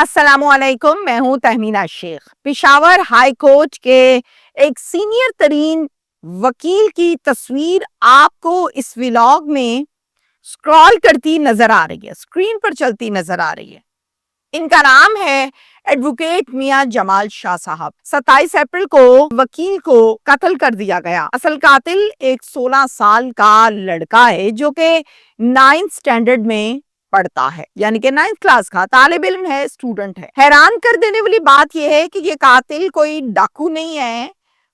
अस्सलामुअलैकुम, मैं हूं तहमीना शेख। पेशावर हाई कोर्ट के एक सीनियर तरीन वकील की तस्वीर आपको इस व्लॉग में स्क्रॉल करती नजर आ रही है, स्क्रीन पर चलती नजर आ रही है। इनका नाम है एडवोकेट मियां जमाल शाह साहब। 27 अप्रैल को वकील को कत्ल कर दिया गया। असल कातिल एक 16 साल का लड़का है जो कि 9th स्टैंडर्ड में पढ़ता है, यानी कि 9th क्लास का तालिब इल्म है, स्टूडेंट है। हैरान कर देने वाली बात यह है कि ये कातिल कोई डाकू नहीं है,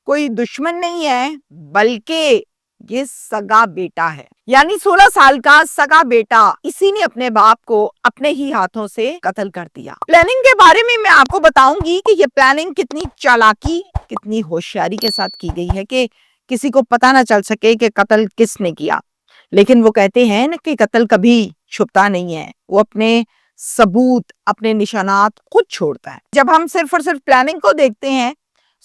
कोई दुश्मन नहीं है, बल्कि ये सगा बेटा है। यानी 16 साल का सगा बेटा, इसी ने अपने बाप को अपने ही हाथों से कत्ल कर दिया। प्लानिंग के बारे में मैं आपको बताऊंगी कि ये प्लानिंग कितनी चालाकी, कितनी होशियारी के साथ की गई है कि किसी को पता ना चल सके कि कत्ल किसने किया। लेकिन वो कहते हैं ना कि कत्ल कभी छुपता नहीं है, वो अपने सबूत, अपने निशानात खुद छोड़ता है। जब हम सिर्फ और सिर्फ प्लानिंग को देखते हैं,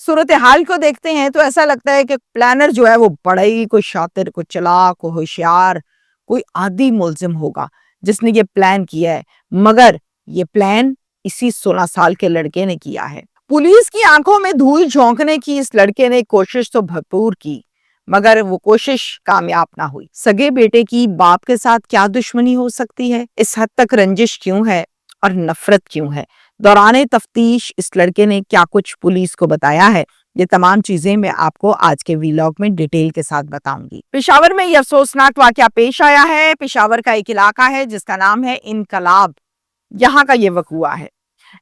सूरत हाल को देखते हैं, तो ऐसा लगता है कि प्लानर जो है वो बड़ा ही कोई शातिर, कोई चालाक, कोई होशियार, कोई आदी मुलजिम होगा जिसने ये प्लान किया है। मगर ये प्लान इसी 16 साल के लड़के ने किया है। पुलिस की आंखों में धूल झोंकने की इस लड़के ने कोशिश तो भरपूर की, मगर वो कोशिश कामयाब ना हुई। सगे बेटे की बाप के साथ क्या दुश्मनी हो सकती है? इस हद तक रंजिश क्यों है और नफरत क्यों है? दौरान तफ्तीश इस लड़के ने क्या कुछ पुलिस को बताया है, ये तमाम चीजें मैं आपको आज के व्लॉग में डिटेल के साथ बताऊंगी। पेशावर में यह अफसोसनाक वाकया पेश आया है। पेशावर का एक इलाका है जिसका नाम है इनकलाब, यहाँ का ये वकूआ है।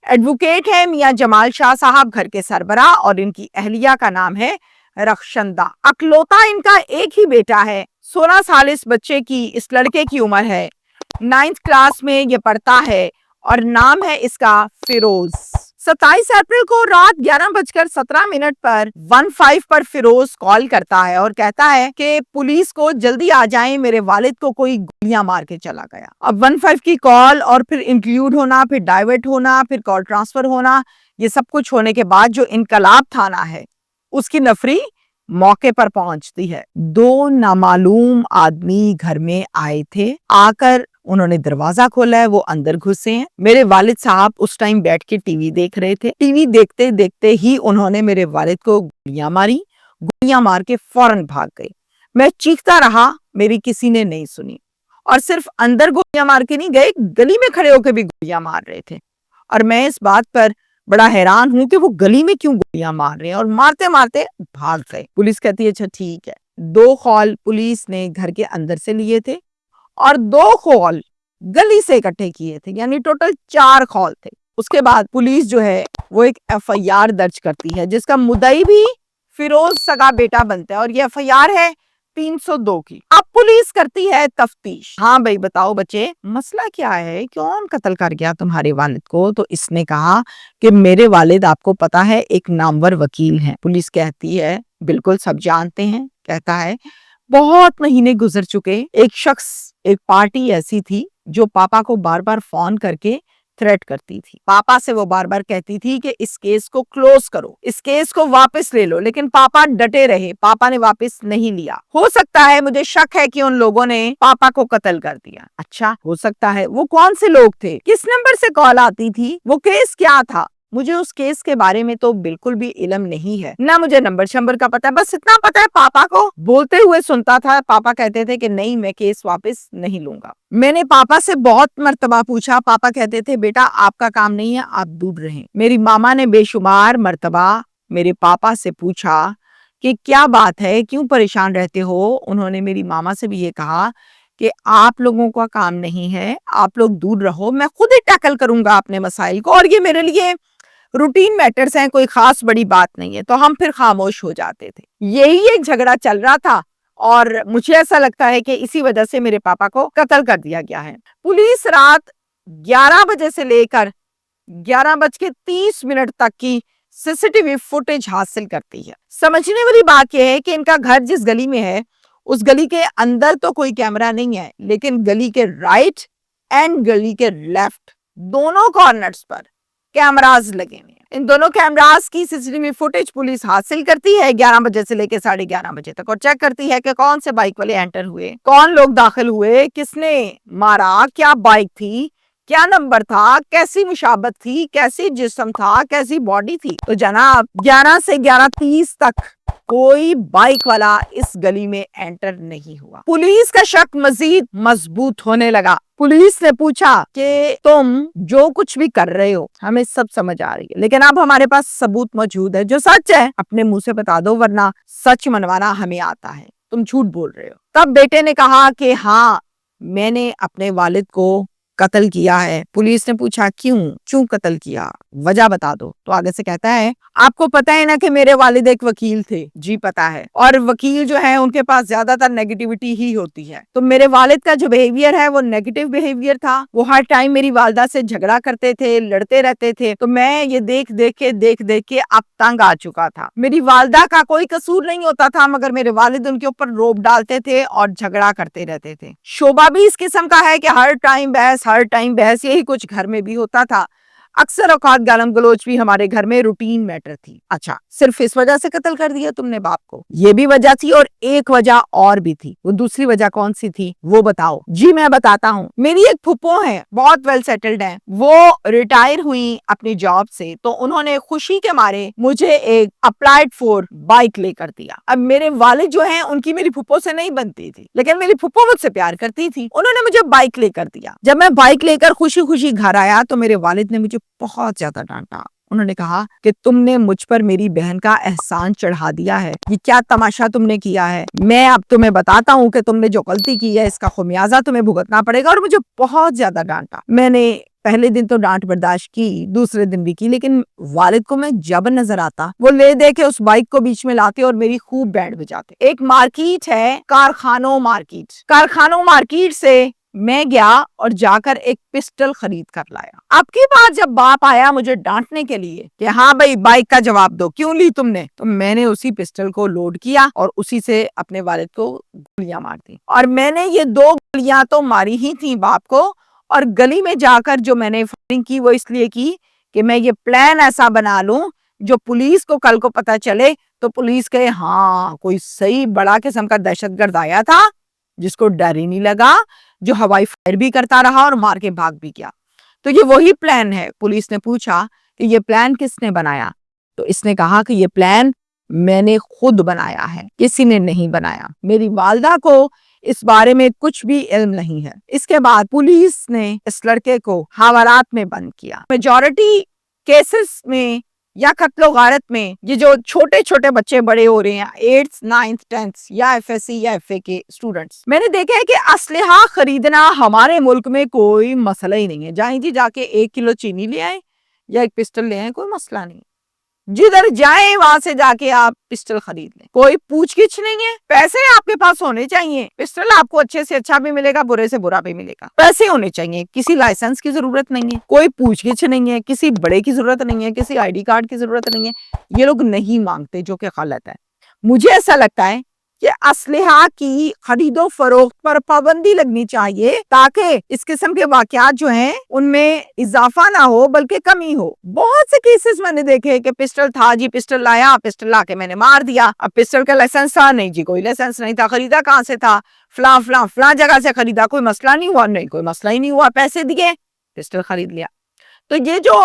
एडवोकेट है मियां जमाल शाह साहब, घर के सरबराह, और इनकी अहलिया का नाम है रखशंदा। अकलौता इनका एक ही बेटा है। 16 साल इस बच्चे की, इस लड़के की उम्र है। 9th क्लास में ये पढ़ता है और नाम है इसका फिरोज। 27 अप्रैल को रात 11:17 पर 15 पर फिरोज कॉल करता है और कहता है कि पुलिस को जल्दी आ जाए, मेरे वालिद को कोई गोलियां मार के चला गया। अब 15 की कॉल और फिर इंक्लूड होना, फिर डाइवर्ट होना, फिर कॉल ट्रांसफर होना, ये सब कुछ होने के बाद जो इनकलाब थाना है उसकी नफरी मौके पर पहुंचती है। 2 नामालूम आदमी घर में आए थे। आकर उन्होंने दरवाजा खोला है, वो अंदर घुसे हैं। मेरे वालिद साहब उस टाइम बैठ के टीवी देख रहे थे। टीवी देखते देखते ही उन्होंने मेरे वालिद को गोलियां मारी। गोलियां मार के फौरन भाग गए। मैं चीखता रहा, मेरी किसी ने नहीं सुनी। और सिर्फ अंदर गोलियां मार के नहीं गए, गली में खड़े होकर भी गोलियां मार रहे थे। और मैं इस बात पर बड़ा हैरान हूं कि वो गली में क्यों गोलियां मार रहे हैं, और मारते मारते भाग गए। पुलिस कहती है अच्छा ठीक है। 2 कॉल पुलिस ने घर के अंदर से लिए थे और 2 कॉल गली से इकट्ठे किए थे, यानी टोटल 4 कॉल थे। उसके बाद पुलिस जो है वो एक FIR दर्ज करती है जिसका मुद्दई भी फिरोज सगा बेटा बनता है, और ये FIR है 302 की। अब पुलिस करती है तफ्तीश। हाँ भाई बताओ बच्चे, मसला क्या है, कौन कत्ल कर गया तुम्हारे वालिद को? तो इसने कहा कि मेरे वालिद, आपको पता है, एक नामवर वकील हैं। पुलिस कहती है बिल्कुल सब जानते हैं। कहता है बहुत महीने गुजर चुके, एक शख्स, एक पार्टी ऐसी थी जो पापा को बार बार फोन करके थ्रेट करती थी। पापा से वो बार बार कहती थी कि इस केस को क्लोज करो, इस केस को वापस ले लो, लेकिन पापा डटे रहे, पापा ने वापस नहीं लिया। हो सकता है, मुझे शक है कि उन लोगों ने पापा को कत्ल कर दिया। अच्छा, हो सकता है। वो कौन से लोग थे? किस नंबर से कॉल आती थी? वो केस क्या था? मुझे उस केस के बारे में तो बिल्कुल भी इल्म नहीं है, ना मुझे नंबर शंबर का पता है। बस इतना पता है पापा को बोलते हुए सुनता था, पापा कहते थे कि नहीं, मैं केस वापस नहीं लूंगा। मैंने पापा से बहुत मर्तबा पूछा, पापा कहते थे बेटा आपका काम नहीं है, आप दूर रहें। मेरी मामा ने बेशुमार मर्तबा मेरे पापा से पूछा कि क्या बात है, क्यों परेशान रहते हो? उन्होंने मेरी मामा से भी ये कहा कि आप लोगों का काम नहीं है, आप लोग दूर रहो, मैं खुद ही टैकल करूंगा अपने मसाइल को, और ये मेरे लिए रूटीन मैटर्स हैं, कोई खास बड़ी बात नहीं है। तो हम फिर खामोश हो जाते थे। यही एक झगड़ा चल रहा था और मुझे ऐसा लगता है कि इसी वजह से मेरे पापा को कत्ल कर दिया गया है। पुलिस रात 11 बजे से लेकर 11:30 तक की CCTV फुटेज हासिल करती है। समझने वाली बात यह है कि इनका घर जिस गली में है, उस गली के अंदर तो कोई कैमरा नहीं है, लेकिन गली के राइट एंड गली के लेफ्ट दोनों कॉर्नर्स पर कैमरास लगे हुए हैं। इन दोनों कैमरास की CCTV फुटेज पुलिस हासिल करती है 11 बजे से लेकर 11:30 बजे तक, और चेक करती है कि कौन से बाइक वाले एंटर हुए, कौन लोग दाखिल हुए, किसने मारा, क्या बाइक थी, کیا نمبر تھا, کیسی مشابت تھی, کیسی جسم تھا, کیسی باڈی تھی. تو جناب 11 سے 11:30 تک کوئی بائک والا اس گلی میں انٹر نہیں ہوا. پولیس کا شک مزید مضبوط ہونے لگا. پولیس نے پوچھا کہ تم جو کچھ بھی کر رہے ہو ہمیں سب سمجھ آ رہی ہے, لیکن اب ہمارے پاس ثبوت موجود ہے, جو سچ ہے اپنے منہ سے بتا دو, ورنہ سچ منوانا ہمیں آتا ہے, تم جھوٹ بول رہے ہو. تب بیٹے نے کہا کہ ہاں میں نے اپنے والد کو قتل کیا ہے. پولیس نے پوچھا کیوں قتل کیا, وجہ بتا دو. تو آگے سے کہتا ہے آپ کو پتا ہے نا کہ میرے والد ایک وکیل تھے. جی پتا ہے, اور وکیل جو ہے ان کے پاس زیادہ تر نیگیٹیوٹی ہی ہوتی ہے, تو میرے والد کا جو بیہیویئر ہے وہ نیگیٹو بیہیویئر تھا. وہ ہر ٹائم میری والدہ سے جھگڑا کرتے تھے, لڑتے رہتے تھے. تو میں یہ دیکھ کے اب تنگ آ چکا تھا. میری والدہ کا کوئی قصور نہیں ہوتا تھا, مگر میرے والد ان کے اوپر روب ڈالتے تھے اور جھگڑا کرتے رہتے تھے. شوبہ بھی اس قسم کا ہے کہ ہر ٹائم بحث, یہی کچھ گھر میں بھی ہوتا تھا. اکثر اوقات گالم گلوچ بھی ہمارے گھر میں روٹین میٹر تھی. اچھا, صرف اس وجہ سے قتل کر دیا تم نے باپ کو؟ یہ بھی وجہ تھی, اور ایک وجہ اور بھی تھی. وہ دوسری وجہ کون سی تھی وہ بتاؤ. جی میں بتاتا ہوں. میری ایک پھپھو ہے, بہت ویل سیٹلڈ ہیں, وہ ریٹائر ہوئی اپنی جاب سے, تو انہوں نے خوشی کے مارے مجھے ایک اپلائیڈ 4 بائک لے کر دیا. اب میرے والد جو ہیں ان کی میری پھپھو سے نہیں بنتی تھی, لیکن میری پھپھو مجھ سے پیار کرتی تھی. انہوں نے مجھے بائک لے کر دیا. جب میں بائک لے کر خوشی خوشی گھر آیا تو میرے والد نے مجھے بہت زیادہ ڈانٹا. انہوں نے کہا کہ تم نے مجھ پر میری بہن کا احسان چڑھا دیا ہے, یہ کیا تماشا تم نے کیا ہے. میں اب تمہیں بتاتا ہوں کہ تم نے جو غلطی کی ہے اس کا خمیازہ تمہیں بھگتنا پڑے گا. اور مجھے بہت زیادہ ڈانٹا. میں نے پہلے دن تو ڈانٹ برداشت کی, دوسرے دن بھی کی, لیکن والد کو میں جب نظر آتا وہ لے دے کے اس بائک کو بیچ میں لاتے اور میری خوب بینڈ بجاتے. ایک مارکیٹ ہے کارخانوں مارکیٹ سے میں گیا اور جا کر ایک پسٹل خرید کر لایا. اب کی بات جب باپ آیا مجھے ڈانٹنے کے لیے کہ ہاں بھائی بائک کا جواب دو, کیوں لی تم نے, تو میں نے اسی پسٹل کو لوڈ کیا اور اسی سے اپنے والد کو گولیاں مار دی. اور میں نے یہ 2 گولیاں تو ماری ہی تھی باپ کو, اور گلی میں جا کر جو میں نے فائرنگ کی وہ اس لیے کی کہ میں یہ پلان ایسا بنا لوں جو پولیس کو کل کو پتا چلے تو پولیس کہے ہاں کوئی صحیح بڑا قسم کا دہشت گرد آیا تھا جس کو ڈر ہی نہیں لگا, جو ہوائی فائر بھی کرتا رہا اور مار کے بھاگ بھی گیا. تو یہ وہی پلان ہے. پولیس نے پوچھا کہ یہ پلان کس نے بنایا, تو اس نے کہا کہ یہ پلان میں نے خود بنایا ہے, کسی نے نہیں بنایا. میری والدہ کو اس بارے میں کچھ بھی علم نہیں ہے. اس کے بعد پولیس نے اس لڑکے کو حوالات میں بند کیا. میجورٹی کیسز میں یا قتل و غارت میں یہ جو چھوٹے چھوٹے بچے بڑے ہو رہے ہیں 8th 9th 10th یا FSC یا FA کے اسٹوڈنٹس, میں نے دیکھا ہے کہ اسلحہ خریدنا ہمارے ملک میں کوئی مسئلہ ہی نہیں ہے. جائیں جی جا کے 1 کلو چینی لے آئیں یا ایک پسٹل لے آئیں, کوئی مسئلہ نہیں. جدھر جائیں وہاں سے جا کے آپ پسٹل خرید لیں, کوئی پوچھ گچھ نہیں ہے. پیسے آپ کے پاس ہونے چاہیے, پسٹل آپ کو اچھے سے اچھا بھی ملے گا, برے سے برا بھی ملے گا. پیسے ہونے چاہیے, کسی لائسنس کی ضرورت نہیں ہے, کوئی پوچھ گچھ نہیں ہے, کسی بڑے کی ضرورت نہیں ہے, کسی ID کارڈ کی ضرورت نہیں ہے. یہ لوگ نہیں مانگتے, جو کہ غلط ہے. مجھے ایسا لگتا ہے کہ اسلحہ کی خرید و فروخت پر پابندی لگنی چاہیے تاکہ اس قسم کے واقعات جو ہیں ان میں اضافہ نہ ہو بلکہ کمی ہو. بہت سے کیسز میں نے دیکھے کہ پسٹل تھا, جی پسٹل لایا, پسٹل لا کے میں نے مار دیا. اب پسٹل کا لائسنس تھا, نہیں جی کوئی لائسنس نہیں تھا. خریدا کہاں سے تھا, فلاں جگہ سے خریدا, کوئی مسئلہ نہیں ہوا, نہیں کوئی مسئلہ ہی نہیں ہوا, پیسے دیے پسٹل خرید لیا. تو یہ جو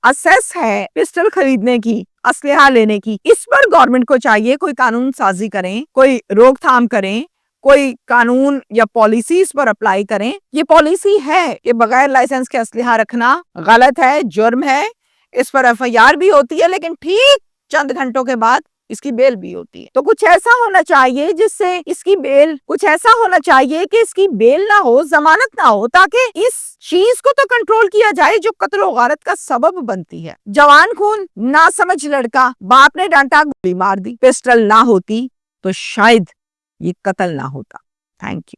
اسیس ہے پسٹل خریدنے کی, اسلحہ لینے کی, اس پر گورنمنٹ کو چاہیے کوئی قانون سازی کریں, کوئی روک تھام کریں, کوئی قانون یا پالیسی اس پر اپلائی کریں. یہ پالیسی ہے کہ بغیر لائسنس کے اسلحہ رکھنا غلط ہے, جرم ہے. اس پر FIR بھی ہوتی ہے, لیکن ٹھیک چند گھنٹوں کے بعد اس کی بیل بھی ہوتی ہے. تو کچھ ایسا ہونا چاہیے جس سے اس کی بیل, کچھ ایسا ہونا چاہیے کہ اس کی بیل نہ ہو, ضمانت نہ ہو, تاکہ اس چیز کو تو کنٹرول کیا جائے جو قتل و غارت کا سبب بنتی ہے. جوان خون نہ سمجھ لڑکا, باپ نے ڈانٹا, گولی مار دی. پسٹل نہ ہوتی تو شاید یہ قتل نہ ہوتا. Thank you.